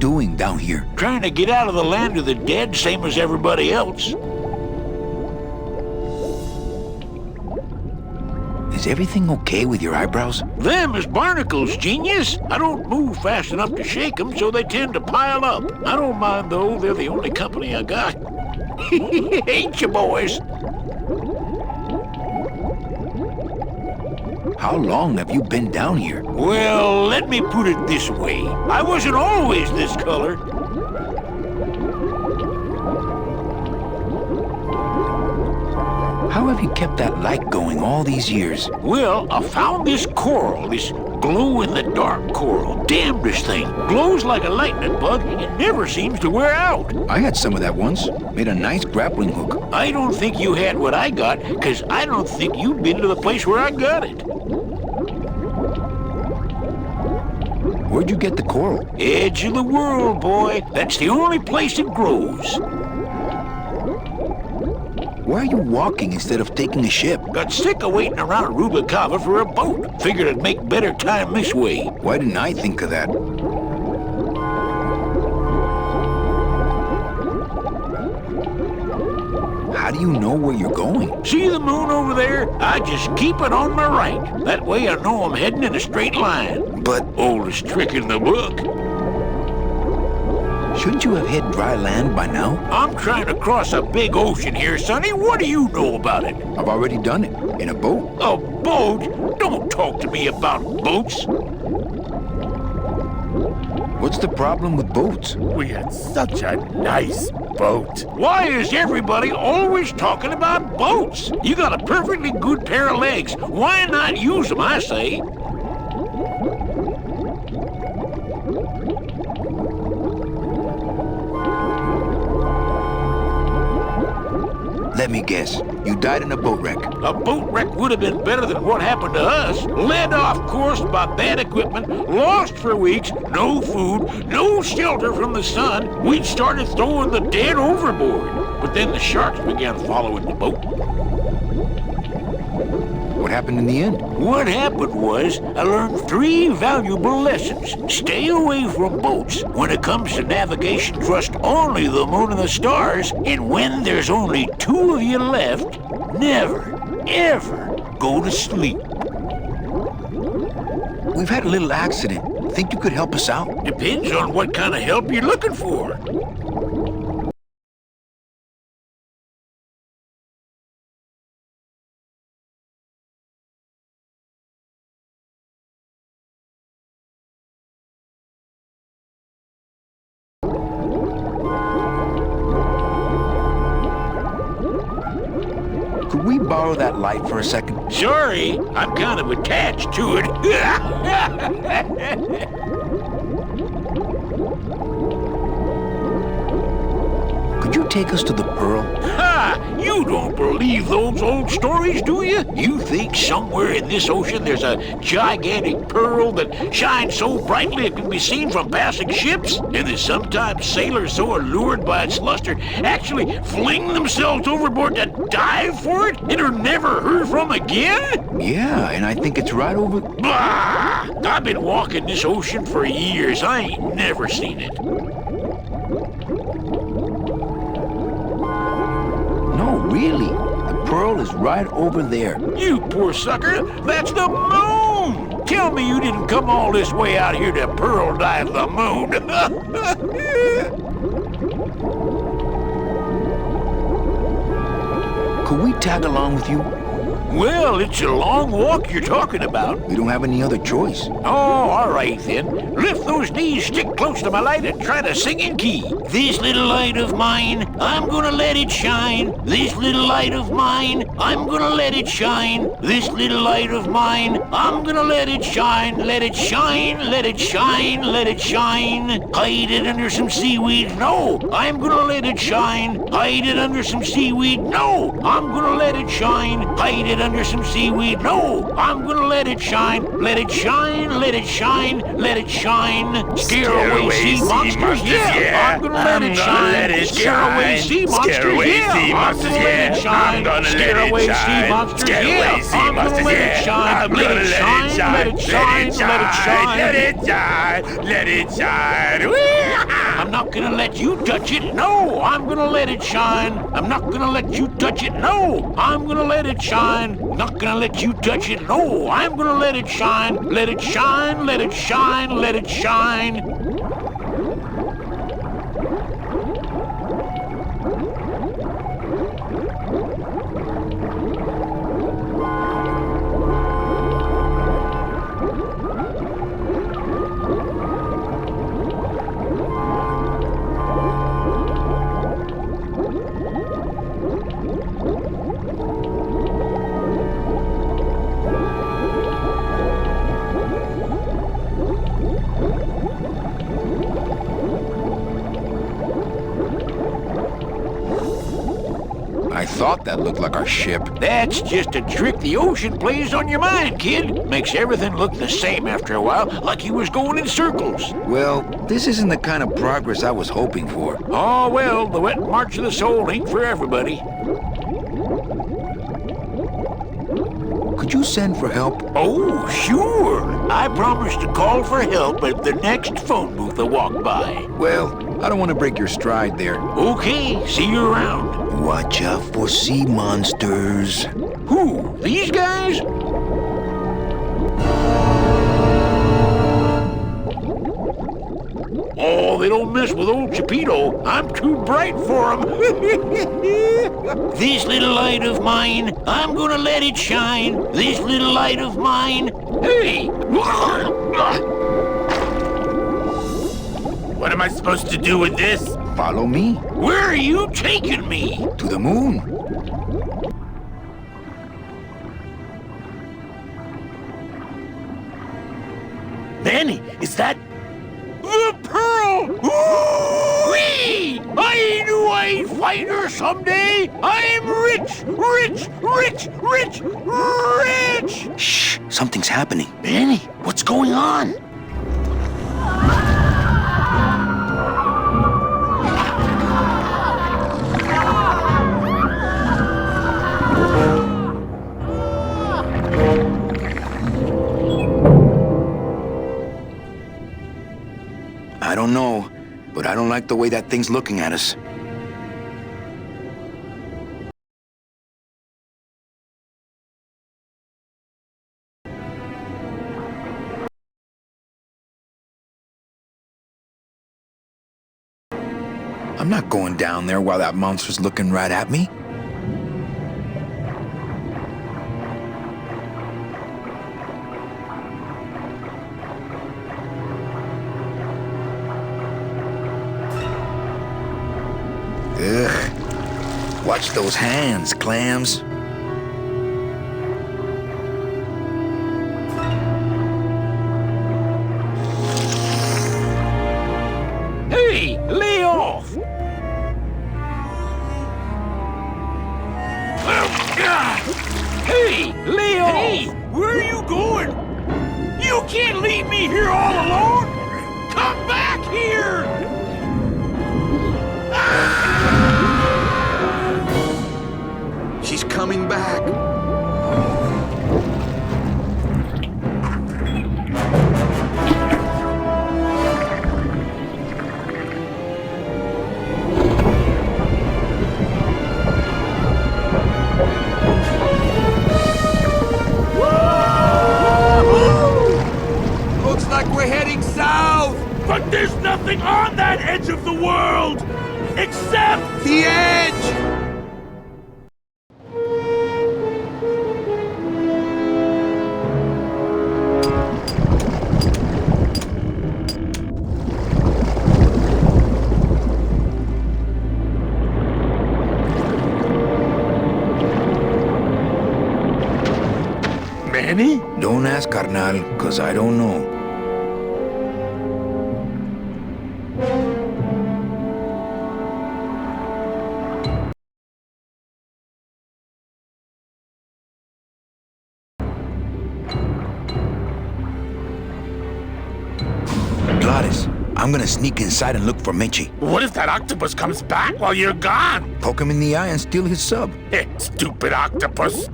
doing down here? Trying to get out of the land of the dead, same as everybody else. Is everything okay with your eyebrows? Them is barnacles, genius. I don't move fast enough to shake them, so they tend to pile up. I don't mind, though. They're the only company I got. Ain't you, boys? How long have you been down here? Well, let me put it this way. I wasn't always this color. How have you kept that light going all these years? Well, I found this coral, this glow-in-the-dark coral. Damnedest thing. Glows like a lightning bug and never seems to wear out. I had some of that once. Made a nice grappling hook. I don't think you had what I got, because I don't think you've been to the place where I got it. Where'd you get the coral? Edge of the world, boy. That's the only place it grows. Why are you walking instead of taking a ship? Got sick of waiting around Rubicava for a boat. Figured I'd make better time this way. Why didn't I think of that? How do you know where you're going? See the moon over there? I just keep it on my right. That way I know I'm heading in a straight line. But Oldest trick in the book. shouldn't you have hit dry land by now? I'm trying to cross a big ocean here, Sonny. What do you know about it? I've already done it. In a boat. A boat? Don't talk to me about boats. What's the problem with boats? We had such a nice boat. Why is everybody always talking about boats? You got a perfectly good pair of legs. Why not use them, I say? Let me guess. You died in a boat wreck. A boat wreck would have been better than what happened to us. Led off course by bad equipment, lost for weeks, no food, no shelter from the sun. We'd started throwing the dead overboard. But then the sharks began following the boat. What happened in the end? What happened was, I learned 3 valuable lessons. Stay away from boats. When it comes to navigation, trust only the moon and the stars. And when there's only 2 of you left, never, ever go to sleep. We've had a little accident. Think you could help us out? Depends on what kind of help you're looking for. Could we borrow that light for a second? Sorry, I'm kind of attached to it. Could you take us to the Pearl? Ha! You don't believe those old stories, do you? You think somewhere in this ocean there's a gigantic pearl that shines so brightly it can be seen from passing ships? And that sometimes sailors so allured by its luster actually fling themselves overboard to dive for it and are never heard from again? Yeah, and I think it's right over... Bah! I've been walking this ocean for years. I ain't never seen it. No, really. The Pearl is right over there. You poor sucker, that's the moon! Tell me you didn't come all this way out here to pearl dive the moon. Could we tag along with you? Well, it's a long walk you're talking about. We don't have any other choice. Oh, all right then. Lift those knees, stick close to my light, and try to sing in key. This little light of mine, I'm gonna let it shine. This little light of mine, I'm gonna let it shine. This little light of mine, I'm gonna let it shine. Let it shine, let it shine, let it shine. Hide it under some seaweed. No, I'm gonna let it shine. Hide it under some seaweed. No, I'm gonna let it shine. Hide it under some seaweed. No, I'm gonna let it shine. Let it shine, let it shine, let it shine. Scare away sea monsters, yeah. I'm gonna let it shine. Scare away sea monsters, yeah. I'm gonna let it shine. Scare away sea monsters, yeah. I'm gonna let it shine. Let it shine, let it shine, let it shine. Let it shine, let it shine. I'm not gonna let you touch it. No, I'm gonna let it shine. I'm not gonna let you touch it. No, I'm gonna let it shine. Not gonna let you touch it. No, I'm gonna let it shine. Let it shine, let it shine, let it shine. I thought that looked like our ship. That's just a trick the ocean plays on your mind, kid. Makes everything look the same after a while, like you was going in circles. Well, this isn't the kind of progress I was hoping for. Oh, well, the wet march of the soul ain't for everybody. Could you send for help? Oh, sure. I promise to call for help at the next phone booth I walk by. Well, I don't want to break your stride there. Okay, see you around. Watch out for sea monsters. Who? These guys? Oh, they don't mess with old Chipito. I'm too bright for them. This little light of mine, I'm gonna let it shine. This little light of mine. Hey! What am I supposed to do with this? Follow me Where are you taking me? to the moon. Manny, is that... The pearl! Whee! I knew I'd find her someday! I'm rich! Rich! Rich! Rich! Rich! Shh, something's happening. Manny, what's going on? I don't know, but I don't like the way that thing's looking at us. I'm not going down there while that monster's looking right at me. Ugh. Watch those hands, clams. Hey, lay off! Hey, lay off! Hey, where are you going? You can't leave me here all alone! Come back here! She's coming back. Looks like we're heading south! But there's nothing on that edge of the world! Except... The edge! Manny? Don't ask, carnal, 'cause I don't know. I'm gonna sneak inside and look for Meche. What if that octopus comes back while you're gone? Poke him in the eye and steal his sub. Stupid octopus.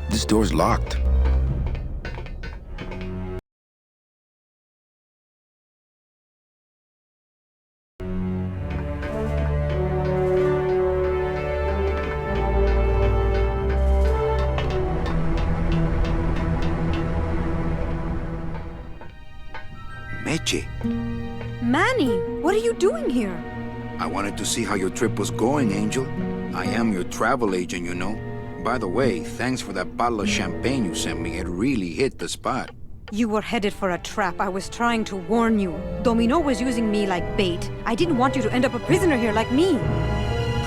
This door's locked. Meche, Manny, what are you doing here? I wanted to see how your trip was going, Angel. I am your travel agent, you know. By the way, thanks for that bottle of champagne you sent me. It really hit the spot. You were headed for a trap. I was trying to warn you. Domino was using me like bait. I didn't want you to end up a prisoner here like me.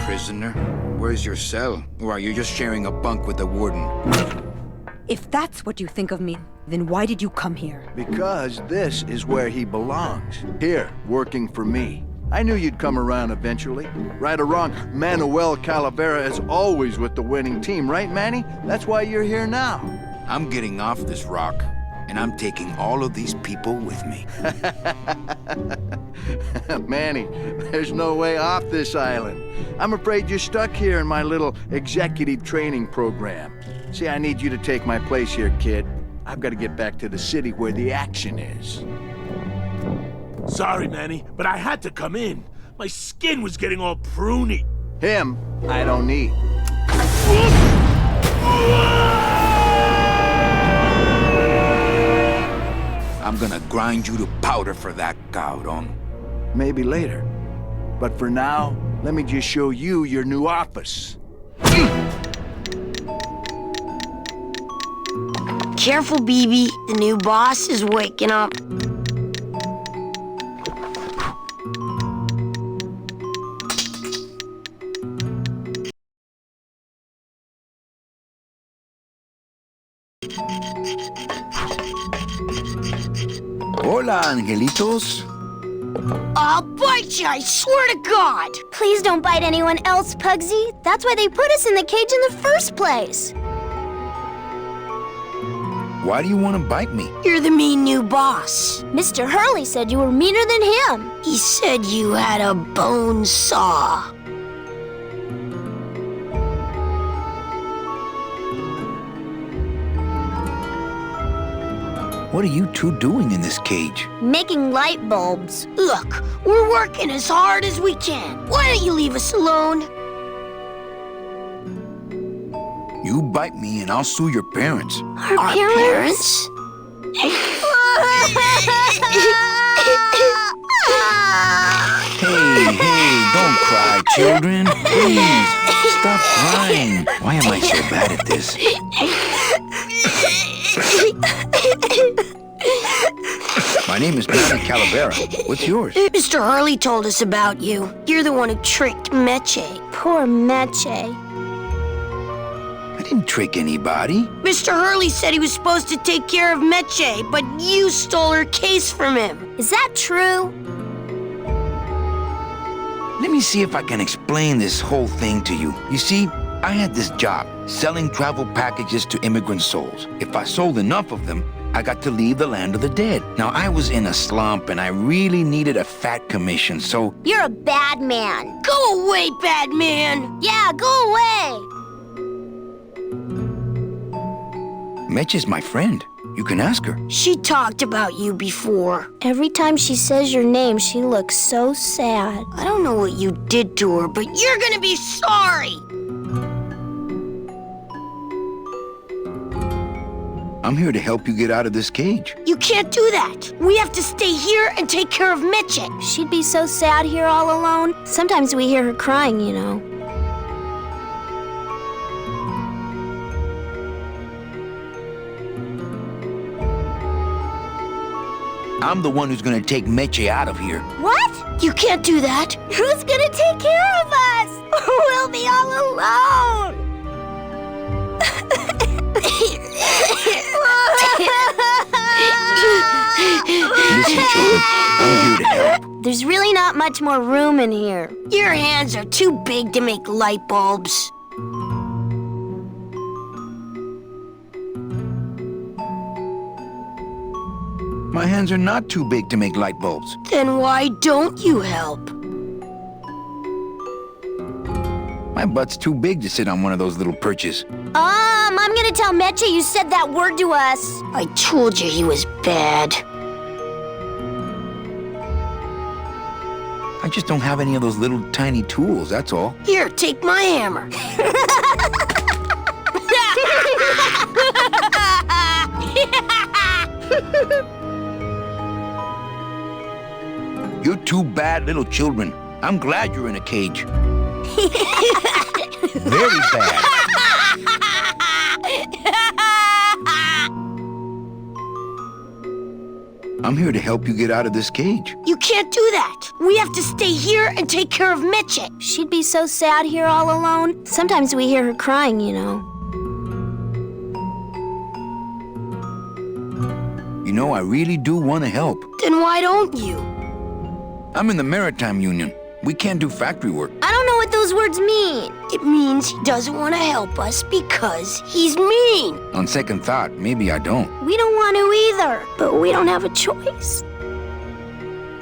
Prisoner? Where's your cell? Or are you just sharing a bunk with the warden? If that's what you think of me, then why did you come here? Because this is where he belongs. Here, working for me. I knew you'd come around eventually. Right or wrong, Manuel Calavera is always with the winning team, right, Manny? That's why you're here now. I'm getting off this rock, and I'm taking all of these people with me. Manny, there's no way off this island. I'm afraid you're stuck here in my little executive training program. See, I need you to take my place here, kid. I've got to get back to the city where the action is. Sorry, Manny, but I had to come in. My skin was getting all pruny. Him, I don't need. I'm gonna grind you to powder for that, cabrón. Maybe later. But for now, let me just show you your new office. Careful, BB. The new boss is waking up. Hola, angelitos. I'll bite you, I swear to God! Please don't bite anyone else, Pugsy. That's why they put us in the cage in the first place. Why do you want to bite me? You're the mean new boss. Mr. Hurley said you were meaner than him. He said you had a bone saw. What are you two doing in this cage? Making light bulbs. Look, we're working as hard as we can. Why don't you leave us alone? You bite me and I'll sue your parents. Our parents? Hey, don't cry, children. Please, stop crying. Why am I so bad at this? My name is Manny Calavera. What's yours? Mr. Hurley told us about you. You're the one who tricked Meche. Poor Meche. I didn't trick anybody. Mr. Hurley said he was supposed to take care of Meche, but you stole her case from him. Is that true? Let me see if I can explain this whole thing to you. You see, I had this job, selling travel packages to immigrant souls. If I sold enough of them, I got to leave the land of the dead. Now, I was in a slump and I really needed a fat commission, so... You're a bad man. Go away, bad man! Yeah, go away! Meche's my friend. You can ask her. She talked about you before. Every time she says your name, she looks so sad. I don't know what you did to her, but you're gonna be sorry! I'm here to help you get out of this cage. You can't do that. We have to stay here and take care of Meche. She'd be so sad here all alone. Sometimes we hear her crying, you know. I'm the one who's gonna take Meche out of here. What? You can't do that. Who's gonna take care of us? We'll be all alone! Listen, children, I'm here to help. There's There's really not much more room in here. Your hands are too big to make light bulbs. My hands are not too big to make light bulbs. Then why don't you help? My butt's too big to sit on one of those little perches. I'm gonna tell Meche you said that word to us. I told you he was bad. I just don't have any of those little tiny tools, that's all. Here, take my hammer. You're two bad little children. I'm glad you're in a cage. Very bad. I'm here to help you get out of this cage. You can't do that. We have to stay here and take care of Meche. She'd be so sad here all alone. Sometimes we hear her crying, you know. You know, I really do want to help. Then why don't you? I'm in the Maritime Union. We can't do factory work. I don't know what those words mean. It means he doesn't want to help us because he's mean. On second thought, maybe I don't. We don't want to either, but we don't have a choice.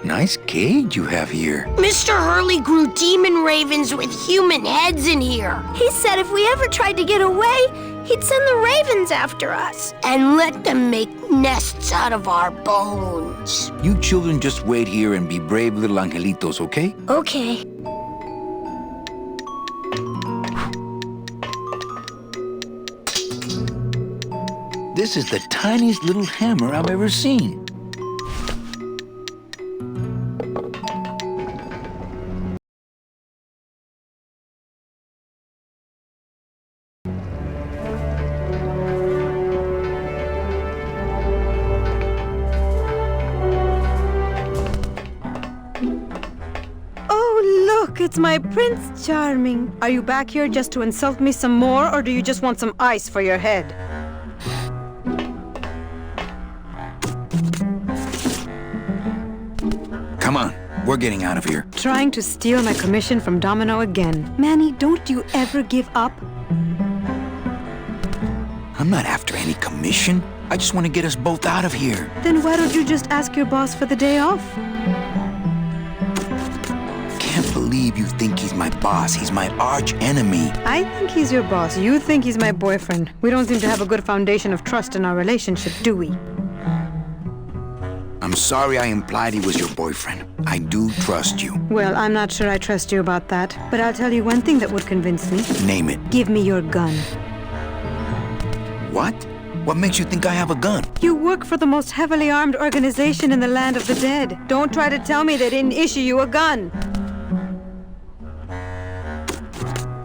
Nice cage you have here. Mr. Hurley grew demon ravens with human heads in here. He said if we ever tried to get away, he'd send the ravens after us. And let them make nests out of our bones. You children just wait here and be brave little angelitos, okay? Okay. This is the tiniest little hammer I've ever seen. Look, it's my Prince Charming. Are you back here just to insult me some more, or do you just want some ice for your head? Come on, we're getting out of here. Trying to steal my commission from Domino again. Manny, don't you ever give up? I'm not after any commission. I just want to get us both out of here. Then why don't you just ask your boss for the day off? Can't believe you think he's my boss. He's my arch enemy. I think he's your boss. You think he's my boyfriend. We don't seem to have a good foundation of trust in our relationship, do we? I'm sorry I implied he was your boyfriend. I do trust you. Well, I'm not sure I trust you about that. But I'll tell you one thing that would convince me. Name it. Give me your gun. What? What makes you think I have a gun? You work for the most heavily armed organization in the land of the dead. Don't try to tell me they didn't issue you a gun.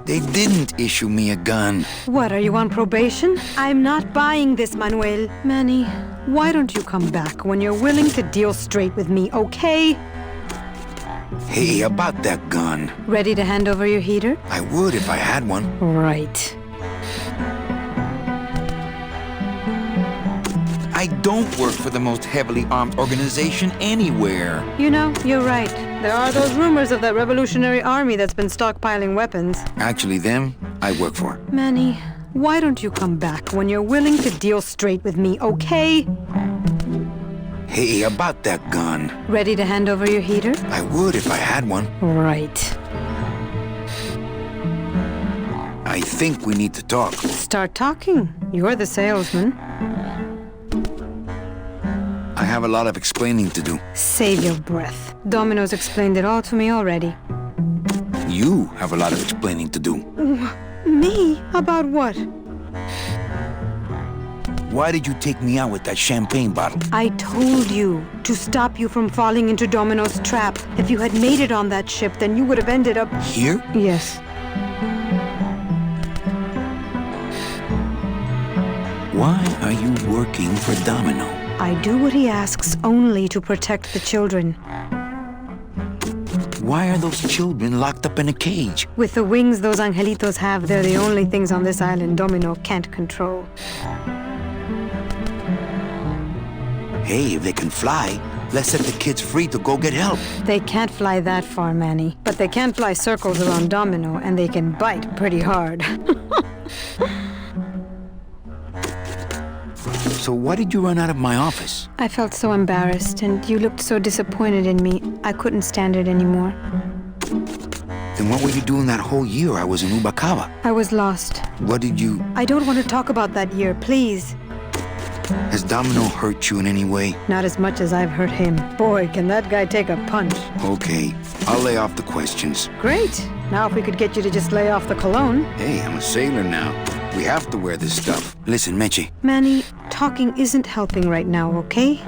They didn't issue me a gun. What, are you on probation? I'm not buying this, Manuel. Manny, why don't you come back when you're willing to deal straight with me, okay? Hey, about that gun. Ready to hand over your heater? I would if I had one. Right. I don't work for the most heavily armed organization anywhere. You know, you're right. There are those rumors of that revolutionary army that's been stockpiling weapons. Actually, them, I work for. Manny, why don't you come back when you're willing to deal straight with me, okay? Hey, about that gun. Ready to hand over your heater? I would if I had one. Right. I think we need to talk. Start talking. You're the salesman. I have a lot of explaining to do. Save your breath. Domino's explained it all to me already. You have a lot of explaining to do. Me? About what? Why did you take me out with that champagne bottle? I told you to stop you from falling into Domino's trap. If you had made it on that ship, then you would have ended up... Here? Yes. Why are you working for Domino? I do what he asks only to protect the children. Why are those children locked up in a cage? With the wings those angelitos have, they're the only things on this island Domino can't control. Hey, if they can fly, Let's set the kids free to go get help. They can't fly that far, Manny. But they can fly circles around Domino, and they can bite pretty hard. So why did you run out of my office? I felt so embarrassed, and you looked so disappointed in me. I couldn't stand it anymore. Then what were you doing that whole year I was in Ubacaba? I was lost. What did you... I don't want to talk about that year, please. Has Domino hurt you in any way? Not as much as I've hurt him. Boy, can that guy take a punch. Okay, I'll lay off the questions. Great. Now if we could get you to just lay off the cologne. Hey, I'm a sailor now. We have to wear this stuff. Listen, Meche. Manny, talking isn't helping right now, okay?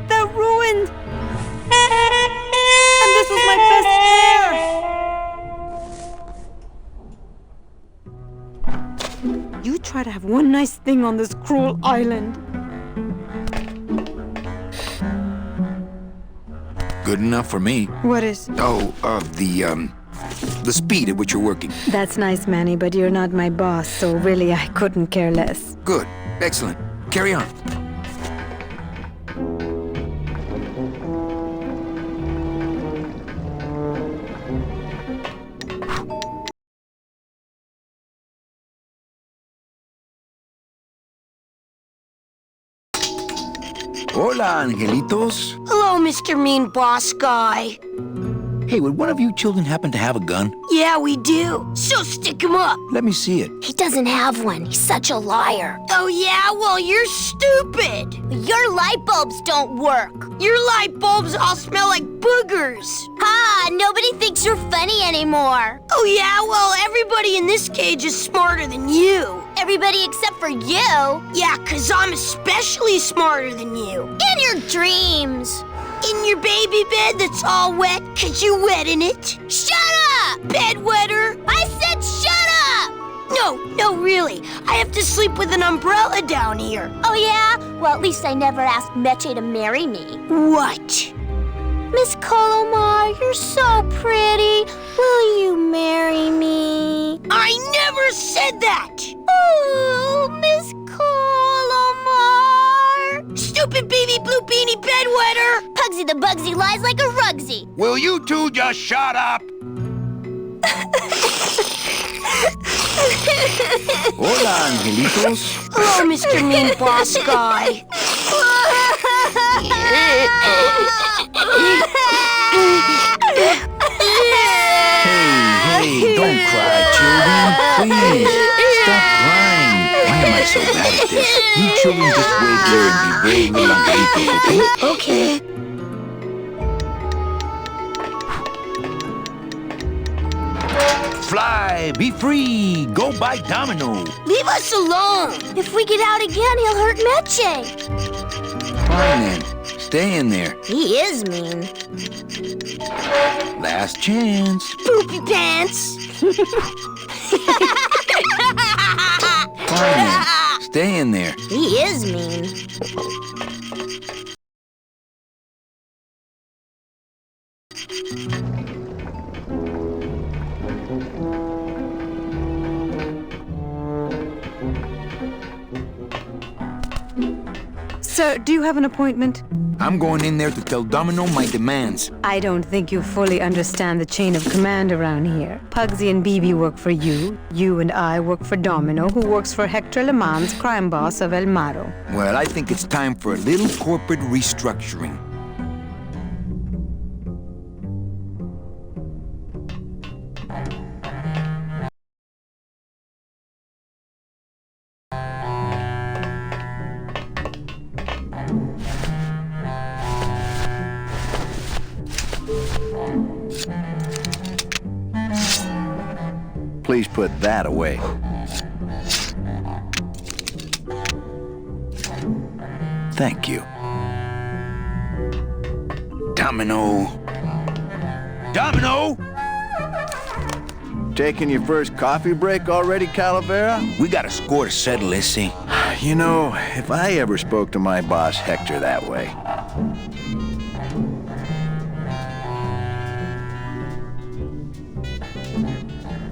They're ruined! And this was my best pair! You try to have one nice thing on this cruel island. Good enough for me. What is? Oh, the speed at which you're working. That's nice, Manny, but you're not my boss, so really I couldn't care less. Good. Excellent. Carry on. Hola, angelitos. Hello, Mr. Mean Boss Guy. Hey, would one of you children happen to have a gun? Yeah, we do. So stick him up. Let me see it. He doesn't have one. He's such a liar. Oh, yeah? Well, you're stupid. Your light bulbs don't work. Your light bulbs all smell like boogers. Ha! Nobody thinks you're funny anymore. Oh, yeah? Well, everybody in this cage is smarter than you. Everybody except for you. Yeah, 'cause I'm especially smarter than you. In your dreams. In your baby bed that's all wet 'cause you wet in it. Shut up! Bedwetter. I said shut up! No, really. I have to sleep with an umbrella down here. Oh, yeah? Well, at least I never asked Meche to marry me. What? Miss Colomar, you're so pretty. Will you marry me? I never said that. Oh, Miss Colomar. Stupid baby blue beanie bedwetter. Pugsy the Bugsy lies like a rugsy. Will you two just shut up? Hola, angelitos. Hello, Mr. Mean Boss Guy. Hey, don't cry, children. Please, stop crying. Why am I so bad at this? You children just wait here and be brave little angelitos, okay? Okay. Fly, be free, go by Domino. Leave us alone. If we get out again, he'll hurt Meche. Fine then, stay in there. He is mean. Last chance. Poopy pants. Fine then, stay in there. He is mean. Sir, do you have an appointment? I'm going in there to tell Domino my demands. I don't think you fully understand the chain of command around here. Pugsy and BB work for you. You and I work for Domino, who works for Hector Le Mans, crime boss of El Maro. Well, I think it's time for a little corporate restructuring. Please put that away. Thank you. Domino. Domino! Taking your first coffee break already, Calavera? We got a score to settle, Issy. You know, if I ever spoke to my boss Hector that way...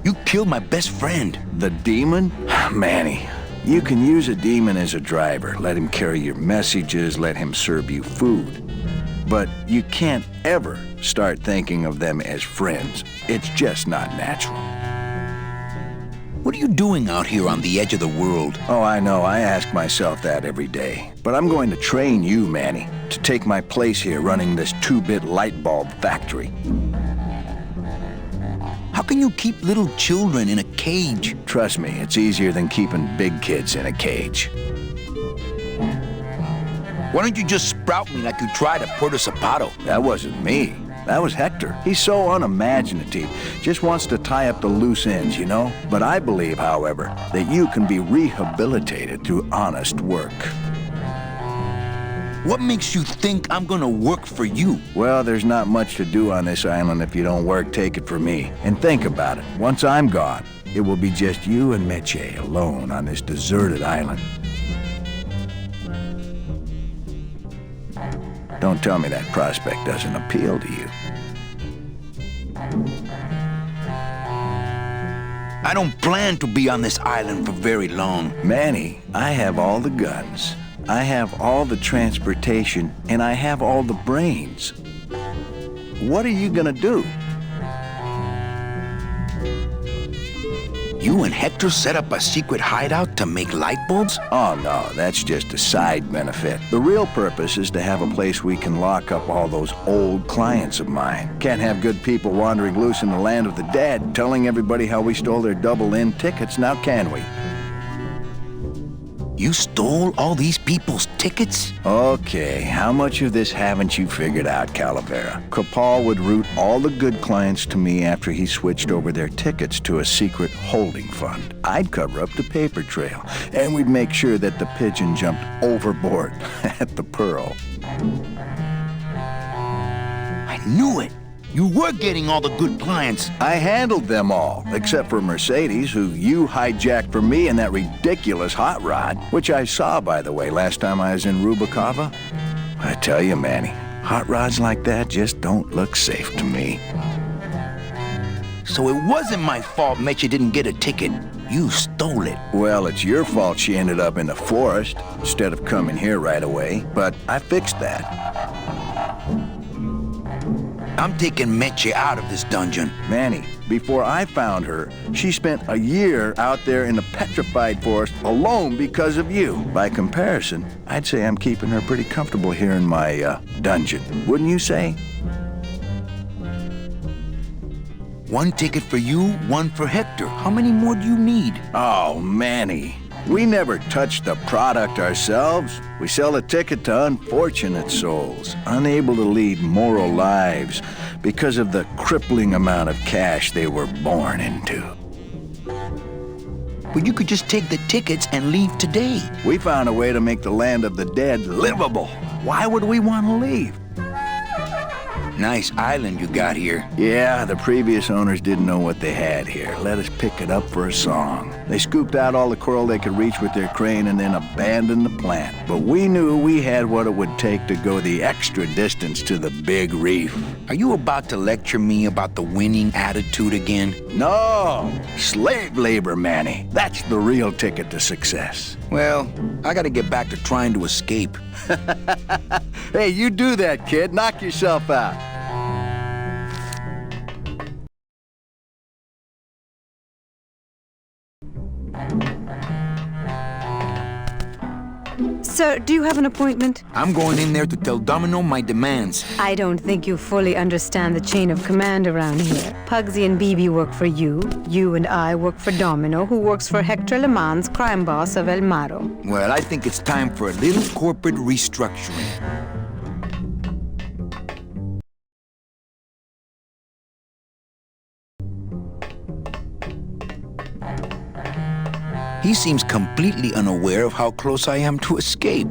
You killed my best friend. The demon? Manny, you can use a demon as a driver. Let him carry your messages, let him serve you food. But you can't ever start thinking of them as friends. It's just not natural. What are you doing out here on the edge of the world? Oh, I know. I ask myself that every day. But I'm going to train you, Manny, to take my place here running this 2-bit light bulb factory. How can you keep little children in a cage? Trust me, it's easier than keeping big kids in a cage. Why don't you just sprout me like you tried at Puerto Zapato? That wasn't me. That was Hector. He's so unimaginative. Just wants to tie up the loose ends, you know? But I believe, however, that you can be rehabilitated through honest work. What makes you think I'm gonna work for you? Well, there's not much to do on this island if you don't work, take it from me. And think about it. Once I'm gone, it will be just you and Meche alone on this deserted island. Don't tell me that prospect doesn't appeal to you. I don't plan to be on this island for very long. Manny, I have all the guns. I have all the transportation, and I have all the brains. What are you gonna do? You and Hector set up a secret hideout to make light bulbs? Oh no, that's just a side benefit. The real purpose is to have a place we can lock up all those old clients of mine. Can't have good people wandering loose in the land of the dead, telling everybody how we stole their double-in tickets, now can we? You stole all these people's tickets? Okay, how much of this haven't you figured out, Calavera? Capal would route all the good clients to me after he switched over their tickets to a secret holding fund. I'd cover up the paper trail, and we'd make sure that the pigeon jumped overboard at the Pearl. I knew it! You were getting all the good clients. I handled them all, except for Mercedes, who you hijacked from me in that ridiculous hot rod, which I saw, by the way, last time I was in Rubacava. I tell you, Manny, hot rods like that just don't look safe to me. So it wasn't my fault Meche didn't get a ticket. You stole it. Well, it's your fault she ended up in the forest instead of coming here right away, but I fixed that. I'm taking Meche out of this dungeon. Manny, before I found her, she spent a year out there in the petrified forest alone because of you. By comparison, I'd say I'm keeping her pretty comfortable here in my dungeon. Wouldn't you say? One ticket for you, one for Hector. How many more do you need? Oh, Manny. We never touch the product ourselves. We sell a ticket to unfortunate souls, unable to lead moral lives because of the crippling amount of cash they were born into. But you could just take the tickets and leave today. We found a way to make the land of the dead livable. Why would we want to leave? Nice island you got here. Yeah, the previous owners didn't know what they had here. Let us pick it up for a song. They scooped out all the coral they could reach with their crane and then abandoned the plant. But we knew we had what it would take to go the extra distance to the big reef. Are you about to lecture me about the winning attitude again? No! Slave labor, Manny. That's the real ticket to success. Well, I gotta get back to trying to escape. Hey, you do that, kid. Knock yourself out. Sir, do you have an appointment? I'm going in there to tell Domino my demands. I don't think you fully understand the chain of command around here. Pugsy and BB work for you. You and I work for Domino, who works for Hector Le Mans, crime boss of El Maro. Well, I think it's time for a little corporate restructuring. He seems completely unaware of how close I am to escape.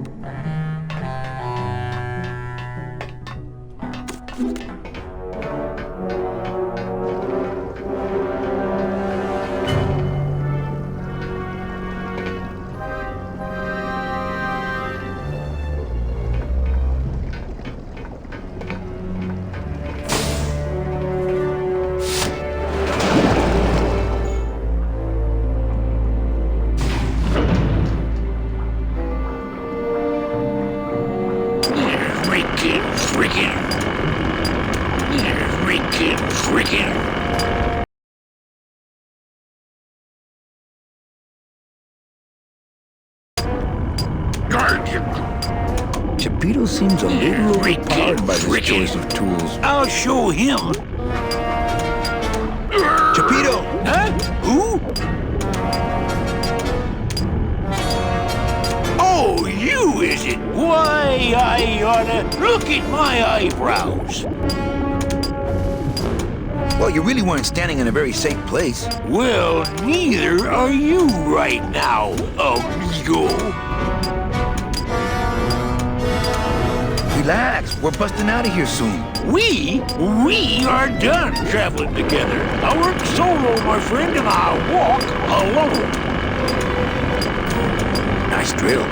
Chapito seems a little overpowered by this choice of tools. I'll show him. Chapito! Huh? Who? Oh, you, is it? Why, I oughta look at my eyebrows. Well, you really weren't standing in a very safe place. Well, neither are you right now, amigo. Relax, we're busting out of here soon. We are done traveling together. I work solo, my friend, and I walk alone. Nice drill.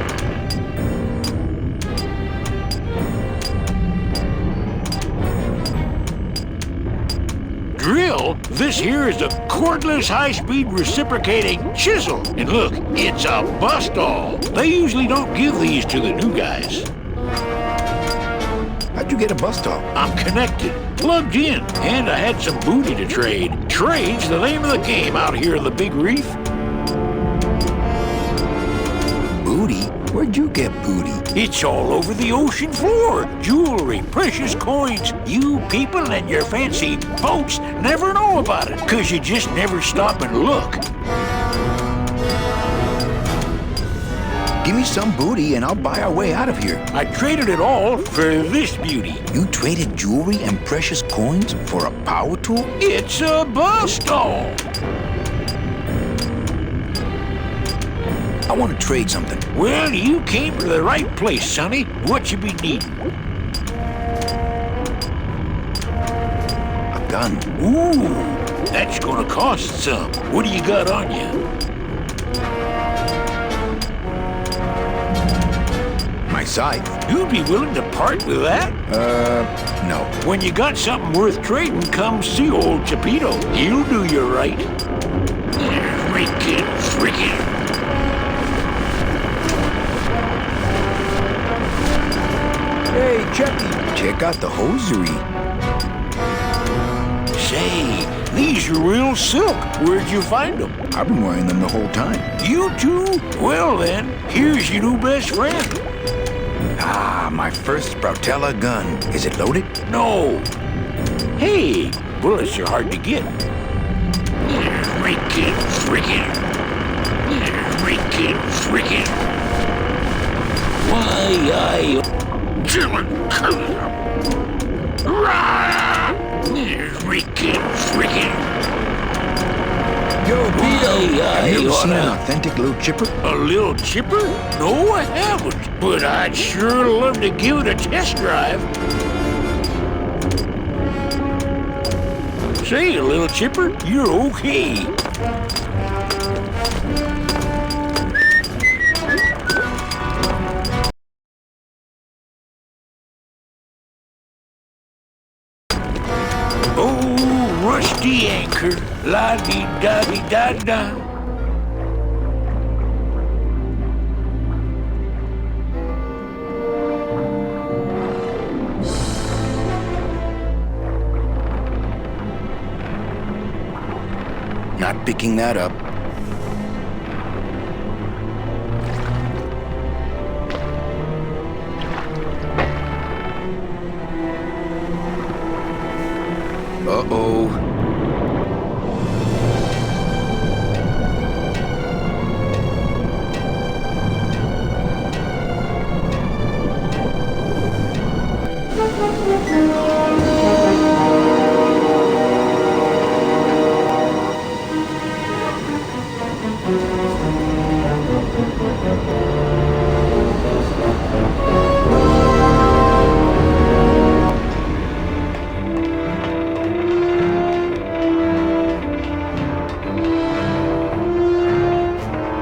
Drill? This here is a cordless, high-speed reciprocating chisel. And look, it's a bust-all. They usually don't give these to the new guys. How'd you get a bus stop? I'm connected, plugged in, and I had some booty to trade. Trade's the name of the game out here in the big reef. Booty? Where'd you get booty? It's all over the ocean floor. Jewelry, precious coins. You people and your fancy boats never know about it, 'cause you just never stop and look. Give me some booty and I'll buy our way out of here. I traded it all for this beauty. You traded jewelry and precious coins for a power tool? It's a bust-all. I want to trade something. Well, you came to the right place, sonny. What you be needing? A gun. Ooh, that's gonna cost some. What do you got on you? My scythe. You'd be willing to part with that? No. When you got something worth trading, come see old Chapito. He'll do you right. Freaking. Hey, Chucky, check out the hosiery. Say, these are real silk. Where'd you find them? I've been wearing them the whole time. You too? Well then, here's your new best friend. Ah, my first Sproutella gun. Is it loaded? No. Hey, bullets are hard to get. Freaking. Why, freaking. Yo, Vito, have you ever seen an authentic little chipper? A little chipper? No, I haven't. But I'd sure love to give it a test drive. Say, little chipper, you're okay. Oh, rusty anchor, la-dee-da-dee-da-da. Not picking that up. Uh-oh.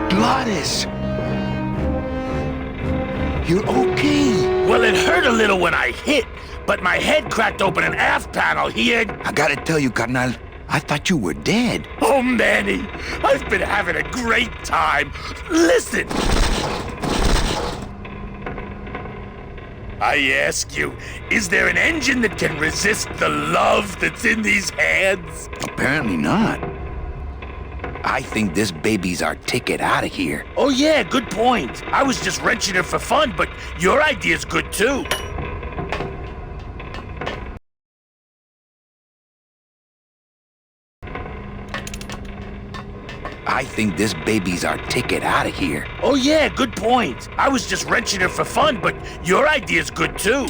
Gladys! You're okay. Well, it hurt a little when I hit, but my head cracked open an aft panel here. I gotta tell you, carnal, I thought you were dead. Oh, Manny, I've been having a great time. Listen. I ask you, is there an engine that can resist the love that's in these hands? Apparently not. I think this baby's our ticket out of here. Oh yeah, good point. I was just wrenching it for fun, but your idea's good too. I think this baby's our ticket out of here. Oh yeah, good point. I was just wrenching it for fun, but your idea's good too.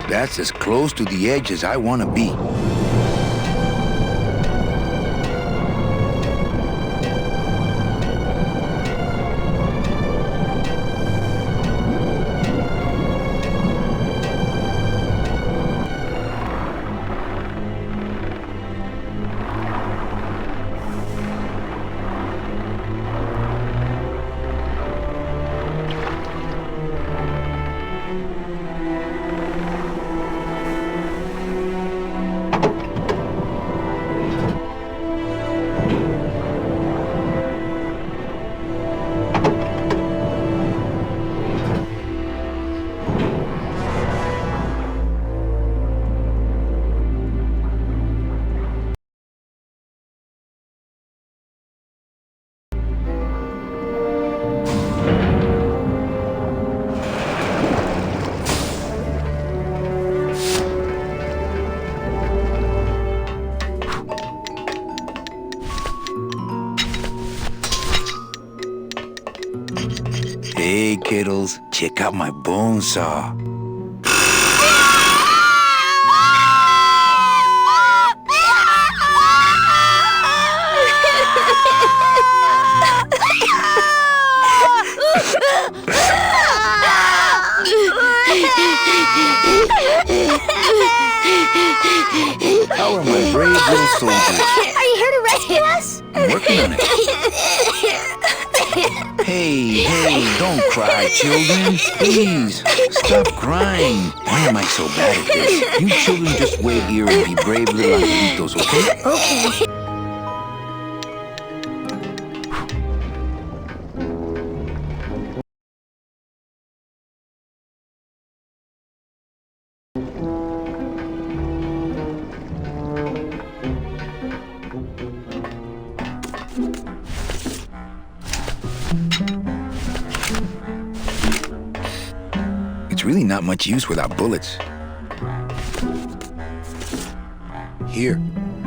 That's as close to the edge as I want to be. Hey, kiddos, check out my bone saw. How are my brave little soldiers? Are you here to rescue us? I'm working on it. Hey, don't cry, children. Please, stop crying. Why am I so bad at this? You children just wait here and be brave little angelitos, okay? Okay. It's really not much use without bullets. Here,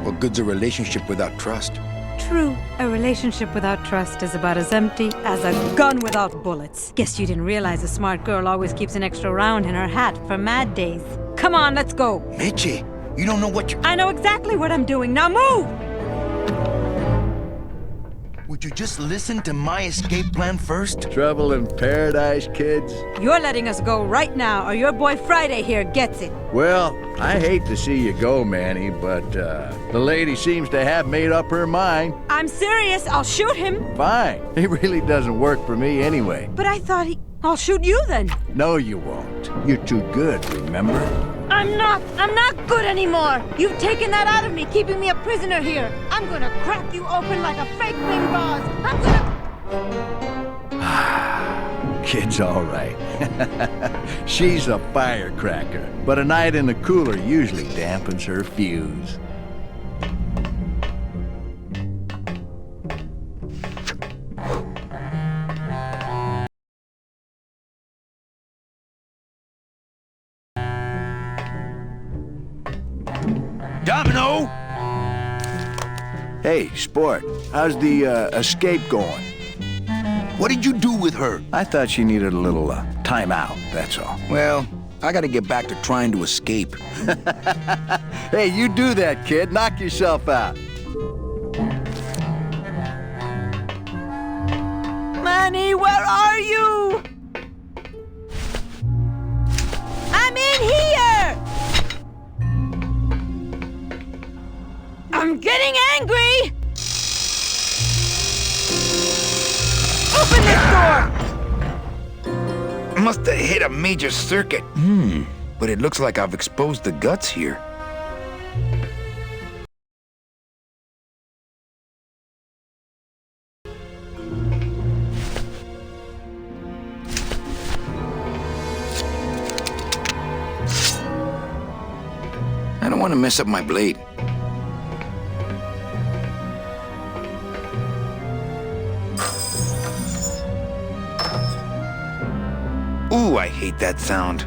what good's a relationship without trust? True, a relationship without trust is about as empty as a gun without bullets. Guess you didn't realize a smart girl always keeps an extra round in her hat for mad days. Come on, let's go. Meche, you don't know what you're... I know exactly what I'm doing. Now move! Would you just listen to my escape plan first? Trouble in paradise, kids? You're letting us go right now, or your boy Friday here gets it. Well, I hate to see you go, Manny, but the lady seems to have made up her mind. I'm serious. I'll shoot him. Fine. He really doesn't work for me anyway. But I thought he... I'll shoot you then. No, you won't. You're too good, remember? I'm not good anymore. You've taken that out of me, keeping me a prisoner here. I'm gonna crack you open like a fake thing vase. I'm gonna... Kid's all right. She's a firecracker, but a night in the cooler usually dampens her fuse. Domino! Hey, Sport, how's the escape going? What did you do with her? I thought she needed a little time out, that's all. Well, I gotta get back to trying to escape. Hey, you do that, kid. Knock yourself out. Manny, where are you? I'm in here! I'm getting angry! Open this door! Must have hit a major circuit. But it looks like I've exposed the guts here. I don't want to mess up my blade. Ooh, I hate that sound.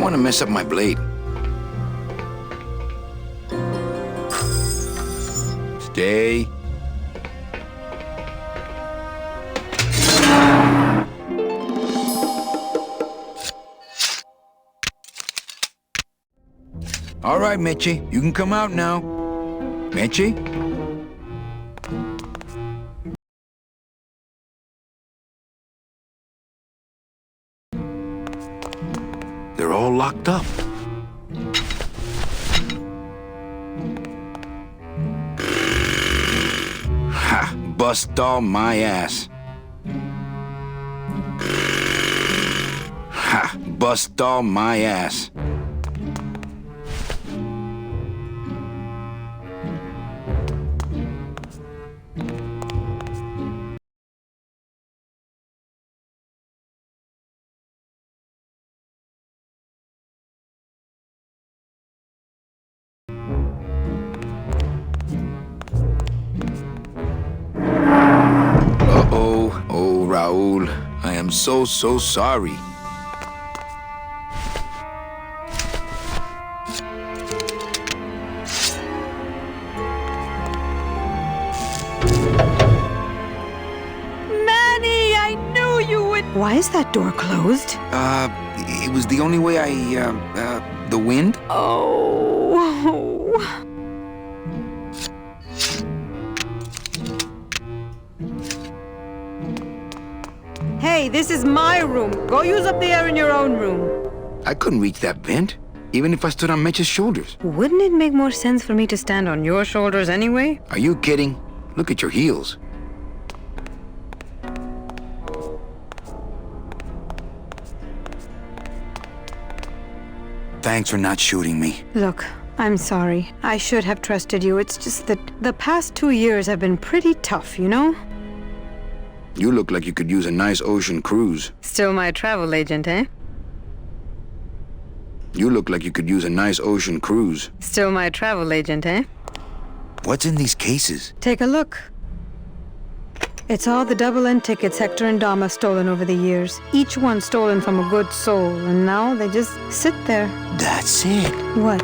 want to mess up my blade. Stay. All right, Mitchie, you can come out now. Mitchie? They're all locked up. Ha! Bust all my ass. Ha! Bust all my ass. Oh, Raul, I am so sorry. Manny, I knew you would. Why is that door closed? It was the only way the wind? Oh. Hey, this is my room. Go use up the air in your own room. I couldn't reach that vent, even if I stood on Mitch's shoulders. Wouldn't it make more sense for me to stand on your shoulders anyway? Are you kidding? Look at your heels. Thanks for not shooting me. Look, I'm sorry. I should have trusted you. It's just that the past 2 years have been pretty tough, you know? You look like you could use a nice ocean cruise. Still my travel agent, eh? You look like you could use a nice ocean cruise. Still my travel agent, eh? What's in these cases? Take a look. It's all the double-end tickets Hector and Dom have stolen over the years. Each one stolen from a good soul, and now they just sit there. That's it. What?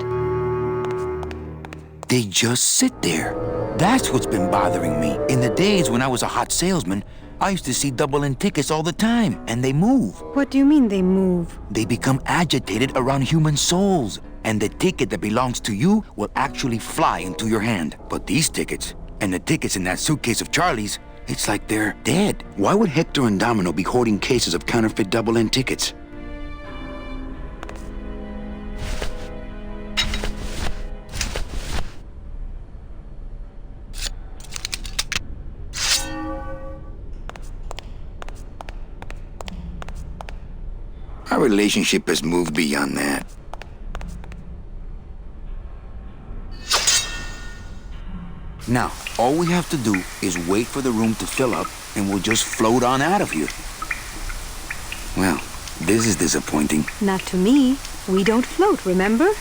They just sit there. That's what's been bothering me. In the days when I was a hot salesman, I used to see double-end tickets all the time, and they move. What do you mean they move? They become agitated around human souls, and the ticket that belongs to you will actually fly into your hand. But these tickets, and the tickets in that suitcase of Charlie's, it's like they're dead. Why would Hector and Domino be hoarding cases of counterfeit double-end tickets? Our relationship has moved beyond that. Now, all we have to do is wait for the room to fill up, and we'll just float on out of here. Well, this is disappointing. Not to me. We don't float, remember?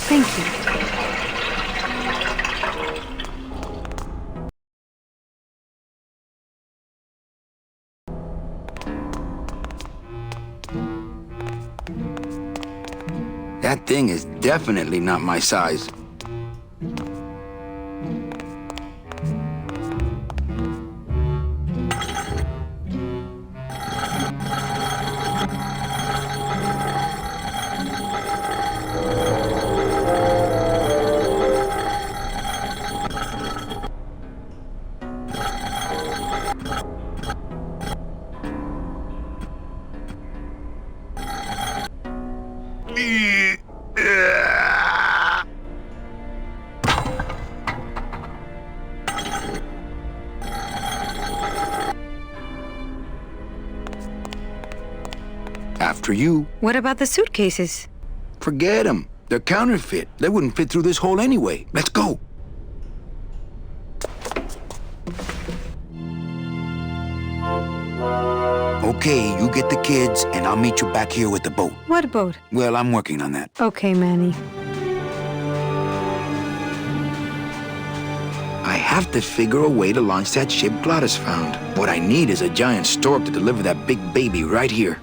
Thank you. That thing is definitely not my size. After you. What about the suitcases? Forget them. They're counterfeit. They wouldn't fit through this hole anyway. Let's go. Okay, you get the kids, and I'll meet you back here with the boat. What boat? Well, I'm working on that. Okay, Manny. I have to figure a way to launch that ship Gladys found. What I need is a giant stork to deliver that big baby right here.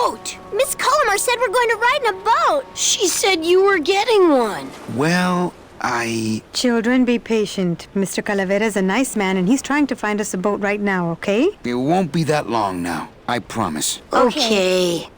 boat. Miss Colomar said we're going to ride in a boat. She said you were getting one. Well, Children, be patient. Mr. Calavera's a nice man, and he's trying to find us a boat right now, okay? It won't be that long now. I promise. Okay.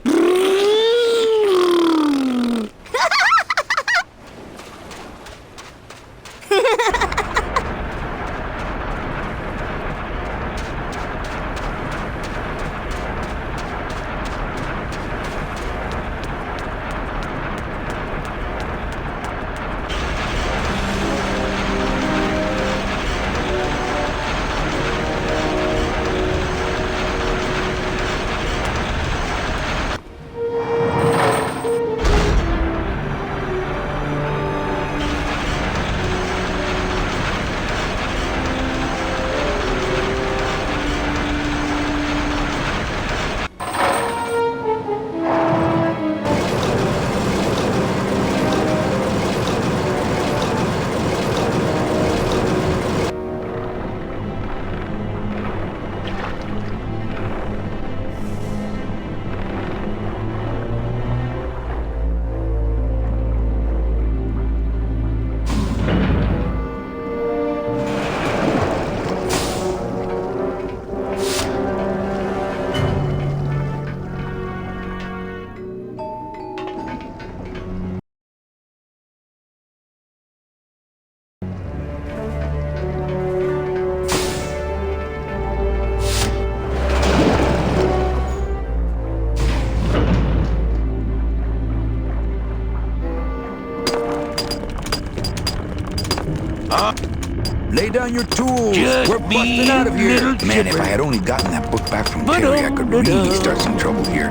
Lay down your tools. Just We're busting out of here. little Man, if chipper. I had only gotten that book back from Terry, I could really start some trouble here.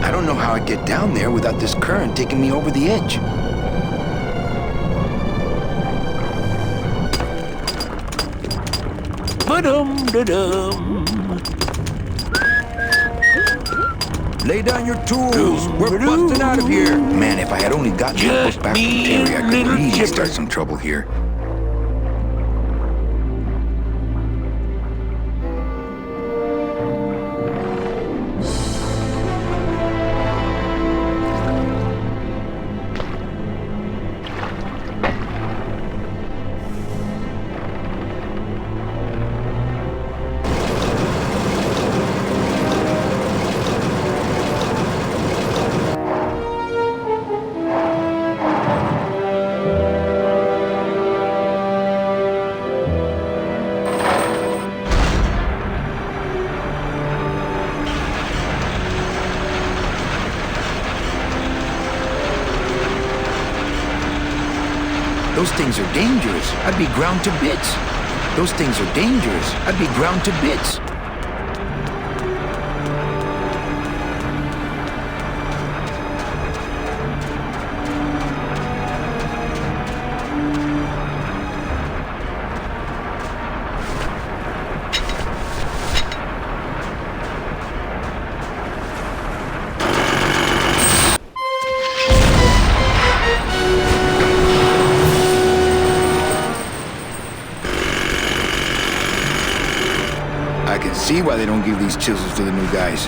I don't know how I'd get down there without this current taking me over the edge. Ba-dum-da-dum. Lay down your tools. We're busting out of here. Man, if I had only gotten that Just book back from me, Terry, I could little really chipper. start some trouble here. Those things are dangerous. I'd be ground to bits. Those things are dangerous. I'd be ground to bits. I can see why they don't give these chisels to the new guys.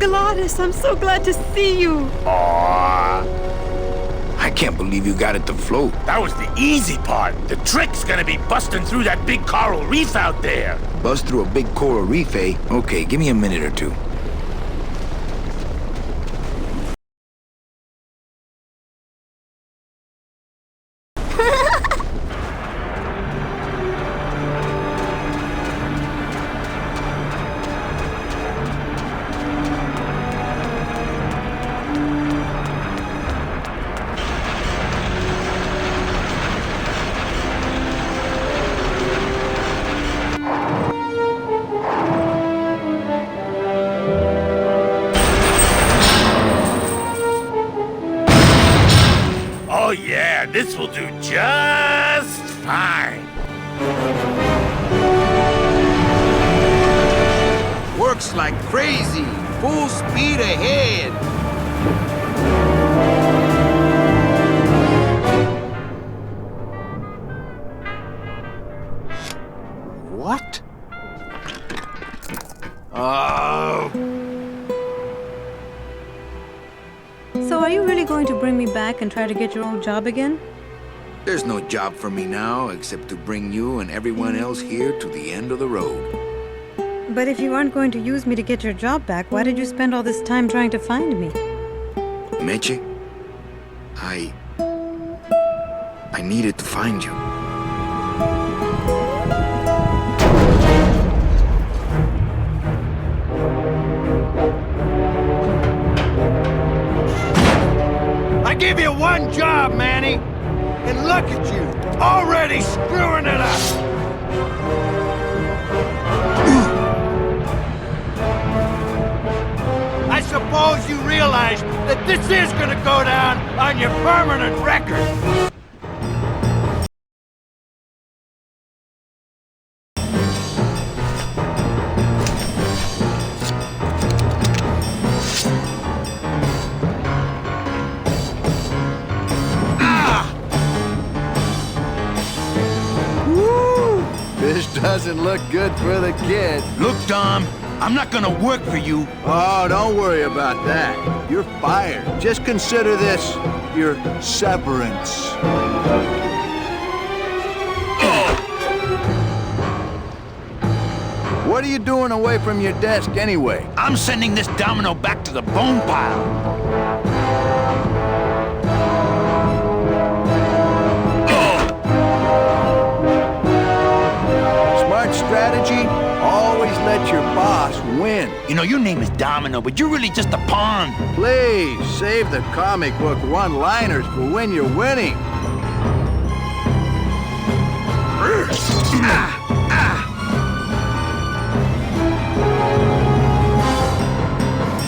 Gladys, I'm so glad to see you. Aww. I can't believe you got it to float. That was the easy part. The trick's gonna be busting through that big coral reef out there. Buzz through a big coral reef, eh? Okay, give me a minute or two. Oh yeah, this will do just fine. Works like crazy. Full speed ahead. What? Oh. So are you really going to bring me back and try to get your old job again? There's no job for me now except to bring you and everyone else here to the end of the road. But if you aren't going to use me to get your job back, why did you spend all this time trying to find me? Meche, I needed to find you. I give you one job, Manny. And look at you, already screwing it up. I suppose you realize that this is gonna go down on your permanent record. This doesn't look good for the kid. Look, Dom, I'm not gonna work for you. Oh, don't worry about that. You're fired. Just consider this your severance. What are you doing away from your desk anyway? I'm sending this domino back to the bone pile. Strategy? Always let your boss win. You know, your name is Domino, but you're really just a pawn. Please, save the comic book one-liners for when you're winning.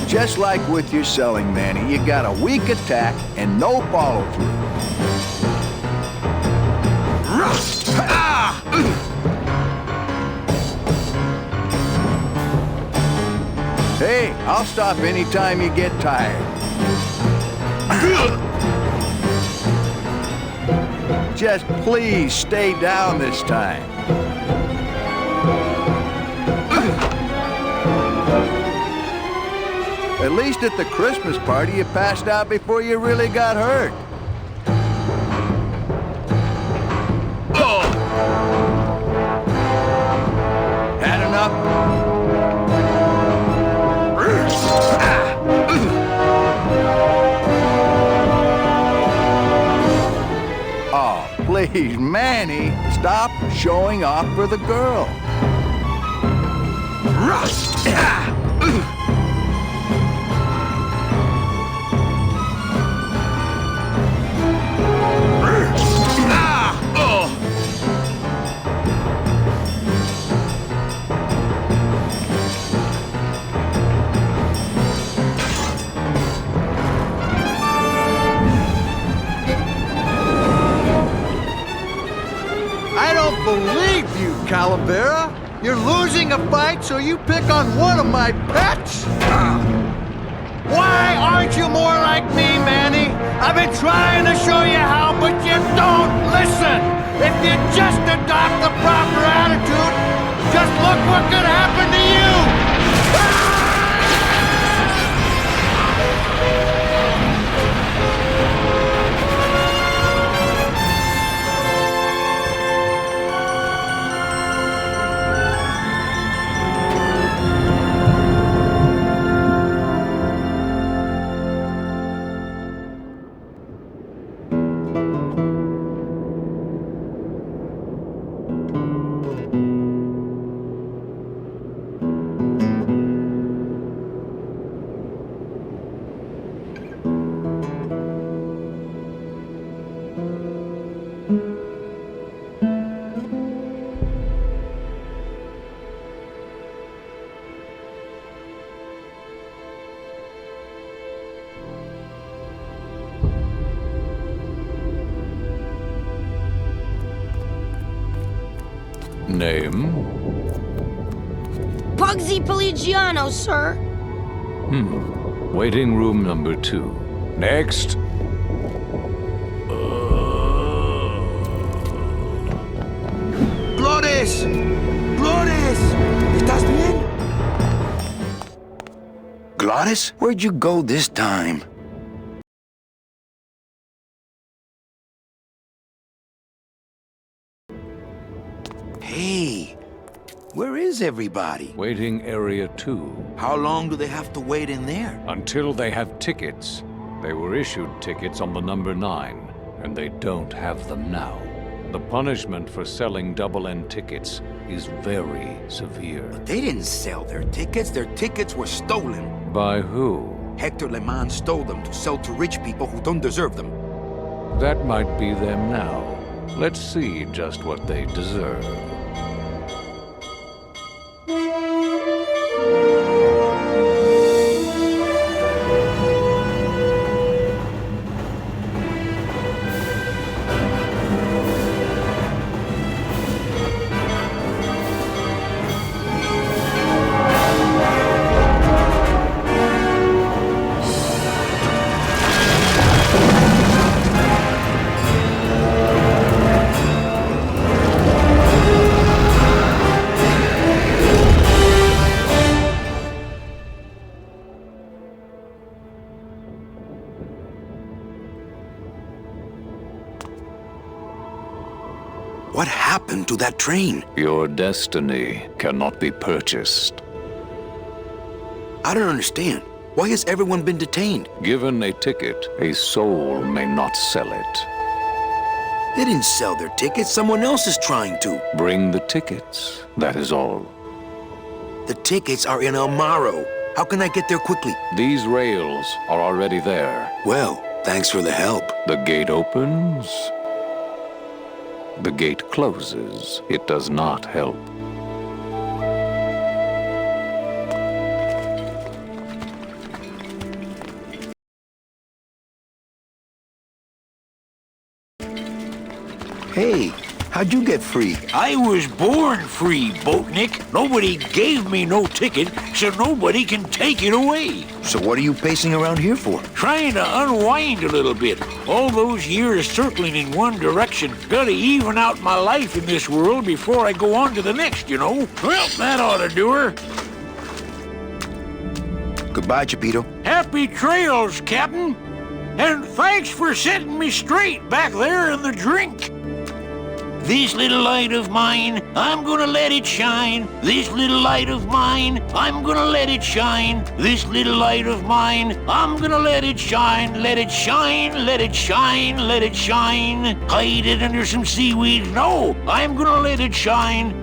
Just like with your selling, Manny, you got a weak attack and no follow-through. Hey, I'll stop anytime you get tired. Just please stay down this time. At least at the Christmas party, you passed out before you really got hurt. Had enough? Oh, please, Manny, stop showing off for the girl. I don't believe you, Calavera. You're losing a fight, so you pick on one of my pets? Why aren't you more like me, Manny? I've been trying to show you how, but you don't listen. If you just adopt the proper attitude, just look what could happen to you. Name? Pugsy Pelagiano, sir. Waiting room number 2. Next. ¡Flores! ¡Flores! ¿Estás bien? Glottis, where'd you go this time? Hey, where is everybody? Waiting area 2. How long do they have to wait in there? Until they have tickets. They were issued tickets on the number 9, and they don't have them now. The punishment for selling double-end tickets is very severe. They didn't sell their tickets were stolen. By who? Hector Le Mans stole them to sell to rich people who don't deserve them. That might be them now. Let's see just what they deserve. What happened to that train? Your destiny cannot be purchased. I don't understand. Why has everyone been detained? Given a ticket, a soul may not sell it. They didn't sell their tickets. Someone else is trying to. Bring the tickets, that is all. The tickets are in El Maro. How can I get there quickly? These rails are already there. Well, thanks for the help. The gate opens. The gate closes. It does not help. Hey, how'd you get free? I was born free, Boatnik. Nobody gave me no ticket, so nobody can take it away. So what are you pacing around here for? Trying to unwind a little bit. All those years circling in one direction. Gotta even out my life in this world before I go on to the next, you know. Well, that ought to do her. Goodbye, Chapito. Happy trails, Captain. And thanks for setting me straight back there in the drink. This little light of mine, I'm gonna let it shine. This little light of mine, I'm gonna let it shine. This little light of mine, I'm gonna let it shine. Let it shine, let it shine, let it shine. Hide it under some seaweed. No, I'm gonna let it shine.